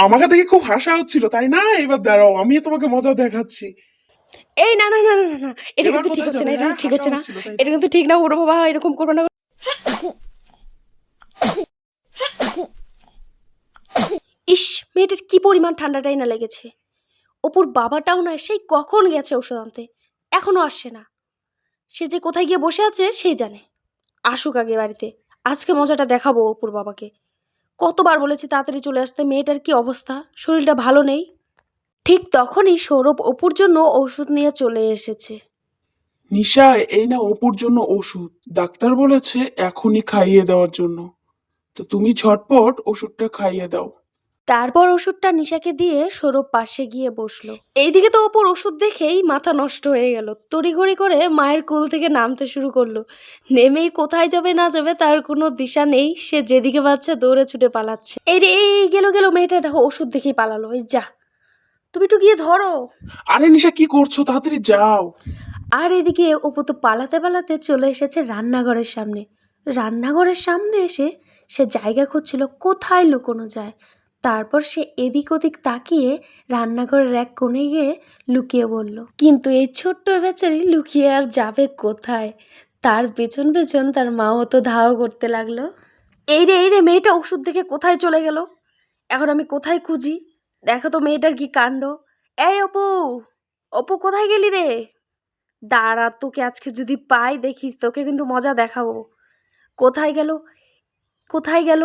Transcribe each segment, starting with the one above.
আমাকে দেখে খুব হাসা হচ্ছিল তাই না? এবার দাঁড়াও, আমি তোমাকে মজা দেখাচ্ছি। এই না না না না না না, এটা এবার কিন্তু ঠিক কোথায় হচ্ছে না, যাবে? এটা হ্যাঁ, ঠিক হাসা হচ্ছে না, হচ্ছিল তাই না? এটা কিন্তু ঠিক না। ওরে বাবা, এরকম করবে না। ইস, মেয়েটার কি পরিমাণ ঠান্ডাটাই না লেগেছে। অপুর বাবাটাও না সেই কখন গেছে ওষুধ আনতে, এখনো আসছে না। সে যে কোথায় গিয়ে বসে আছে সেই জানে। আসুক আগে বাড়িতে, আজকে মজাটা দেখাবো অপুর বাবাকে। কতবার বলেছি তাড়াতাড়ি চলে আসতে, মেয়েটার কি অবস্থা, শরীরটা ভালো নেই। ঠিক তখনই সৌরভ অপুর জন্য ওষুধ নিয়ে চলে এসেছে। নিশা, এই না অপুর জন্য ওষুধ। ডাক্তার বলেছে এখনই খাইয়ে দেওয়ার জন্য। তো তুমি ঝটপট ওষুধটা খাইয়ে দাও। তারপর ওষুধটা নিশাকে দিয়ে সৌরভ পাশে গিয়ে বসলো। এইদিকে তো অপুর ওষুধ দেখেই মাথা নষ্ট হয়ে গেল, তড়িঘড়ি করে মায়ের কোল থেকে নামতে শুরু করলো। নেমেই কোথায় যাবে না যাবে তার কোনো দিশা নেই, সে যেদিকে পাচ্ছে দৌড়ে ছুটে পালাচ্ছে। এই রে, এই গেল গেল, মেয়েটা দেখো ওষুধ দেখেই পালালো। এই যা, তুমি একটু গিয়ে ধরো। আরে নিশা, কি করছো? তাড়াতাড়ি যাও। আর এদিকে অপু তো পালাতে পালাতে চলে এসেছে রান্নাঘরের সামনে। রান্নাঘরের সামনে এসে সে জায়গা খুঁজছিল কোথায় লুকোনো যায়। তারপর সে এদিক ওদিক তাকিয়ে রান্নাঘরের এক কোণে গিয়ে লুকিয়ে বলল। কিন্তু এই ছোট্ট বেচারি লুকিয়ে আর যাবে কোথায়? তার পেছন পেছন তার মাও তো ধাও করতে লাগলো। এই রে, মেয়েটা ওষুধ দেখে কোথায় চলে গেল? এখন আমি কোথায় খুঁজি? দেখো তো মেয়েটার কি কাণ্ড। এই অপু, অপু কোথায় গেলি রে? দাঁড়া, তোকে আজকে যদি পাই দেখিস, তোকে কিন্তু মজা দেখাবো। কোথায় গেল, কোথায় গেল?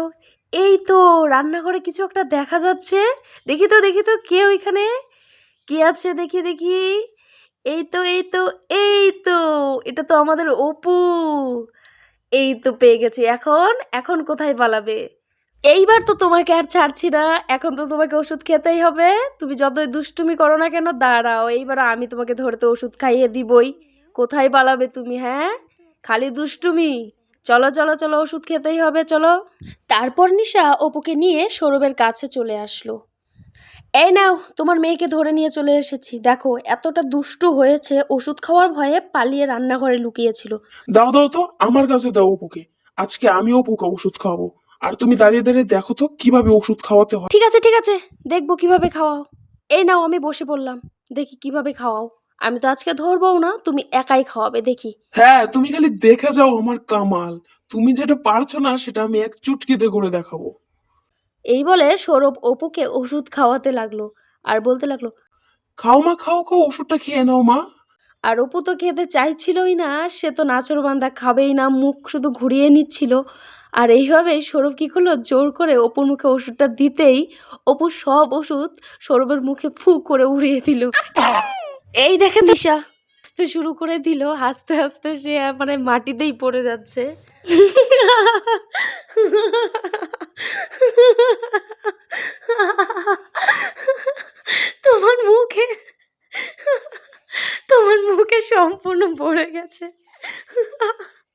এই তো রান্নাঘরে কিছু একটা দেখা যাচ্ছে। দেখি তো দেখি তো, কে ওইখানে? কে আছে দেখি দেখি। এই তো এই তো এই তো, এটা তো আমাদের অপু। এই তো পেয়ে গেছি। এখন এখন কোথায় পালাবে? এইবার তো তোমাকে আর ছাড়ছি না, এখন তো তোমাকে ওষুধ খেতেই হবে। তুমি যতই দুষ্টুমি করো না কেন, দাঁড়াও, এইবার আমি তোমাকে ধরে তো ওষুধ খাইয়ে দিবই। কোথায় পালাবে তুমি? হ্যাঁ, খালি দুষ্টুমি। চলো চলো চলো, ওষুধ খেতেই হবে, চলো। তারপর নিশা অপুকে নিয়ে সৌরভের কাছে চলে আসলো। এই নাও, তোমার মেয়েকে ধরে নিয়ে চলে এসেছি। দেখো এতটা দুষ্টু হয়েছে, ওষুধ খাওয়ার ভয়ে পালিয়ে রান্নাঘরে লুকিয়েছিল। দাও দাও তো, আমার কাছে দাও অপুকে। আজকে আমি অপুকে ওষুধ খাওয়াবো। আর তুমি দাঁড়িয়ে দাঁড়িয়ে দেখো তো কিভাবে ওষুধ খাওয়াতে হয়। ঠিক আছে ঠিক আছে, দেখবো কিভাবে খাওয়াও। এই নাও, আমি বসে পড়লাম, দেখি কিভাবে খাওয়াও। আমি তো আজকে ধরবও না, তুমি একাই খাওয়াবে, দেখি। হ্যাঁ, তুমি খালি দেখে যাও আমার কামাল। তুমি যেটা পারছো না সেটা আমি এক চুটকিতে করে দেখাবো। এই বলে সৌরভ অপুকে ওষুধ খাওয়াতে লাগলো আর বলতে লাগলো। খাও মা, খাও খাও, ওষুধটা খেয়ে নাও মা। আর অপু তো খেতে চাইছিলই না, সে তো নাছোড়বান্দা, খাবেই না, মুখ শুধু ঘুরিয়ে নিচ্ছিল। আর এইভাবে সৌরভ কি করলো, জোর করে অপুর মুখে ওষুধটা দিতেই অপু সব ওষুধ সৌরভের মুখে ফু করে উড়িয়ে দিল। এই দেখেন দিশা হাসতে শুরু করে দিল, হাসতে হাসতে সে মানে মাটিতেই পড়ে যাচ্ছে। তোমার মুখে, তোমার মুখে সম্পূর্ণ পড়ে গেছে।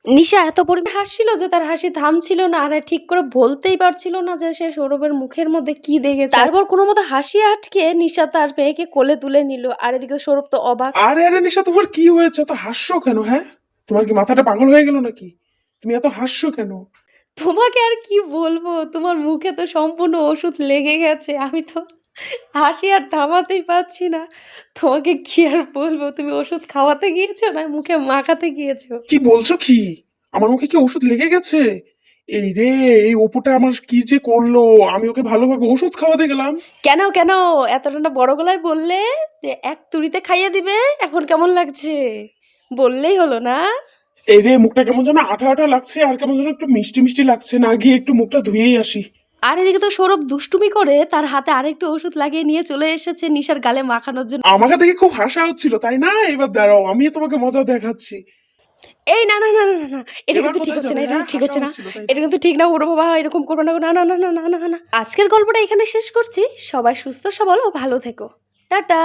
নিশা এত পরিমাণে হাসছিল যে তার হাসি থামছিল না, আর ঠিক করে বলতেই পারছিল না যে সে সৌরভের মুখের মধ্যে কি দেখেছে। তারপর কোনো মতো হাসি আটকে নিশা তার মেয়েকে কোলে তুলে নিল। আর এদিকে সৌরভ তো অবাক। আরে আরে নিশা, তোমার কি হয়েছে? এত হাসছো কেন? হ্যাঁ, তোমার কি মাথাটা পাগল হয়ে গেল নাকি? তুমি এত হাসছো কেন? তোমাকে আর কি বলবো, তোমার মুখে তো সম্পূর্ণ ওষুধ লেগে গেছে, আমি তো হাসি আর থামাতেই পারছি না। তোমাকে কি আর বলবো, তুমি ওষুধ খাওয়াতে গিয়েছো না মুখে মাখাতে গিয়েছো? কি বলছো কি? আমার মুখে কি ওষুধ লেগে গেছে? এই রে, এই অপুটা আমার কি যে করলো! আমি ওকে ভালোভাবে ওষুধ খাওয়াতে গেলাম। কেন কেন এতটা না বড় গলায় বললে যে এক তুড়িতে খাইয়ে দিবে? এখন কেমন লাগছে বললেই হলো না? এই রে, মুখটা কেমন যেন আঠা আঠা লাগছে, আর কেমন যেন একটু মিষ্টি মিষ্টি লাগছে। না গিয়ে একটু মুখটা ধুয়েই আসি। আর এদিকে তো সৌরভ দুষ্টুমি করে তার হাতে আরেকটু ওষুধ লাগিয়ে নিয়ে চলে এসেছে নিশার গালে মাখানোর জন্য। আমাকে দেখে খুব হাসা হচ্ছিল তাই না? এবার দাঁড়াও, আমি তোমাকে মজা দেখাচ্ছি। এই না না না না না না, এটা এবার কিন্তু ঠিক কোথায় হচ্ছে যাবে? না, এটা হ্যাঁ, ঠিক হাসা হচ্ছে না, হচ্ছিল তাই না? এটা কিন্তু ঠিক না। ওরে বাবা, এরকম করবো না, না না না না না না না। আজকের গল্পটা এখানে শেষ করছি। সবাই সুস্থ সবল ও ভালো থেকো। টাটা।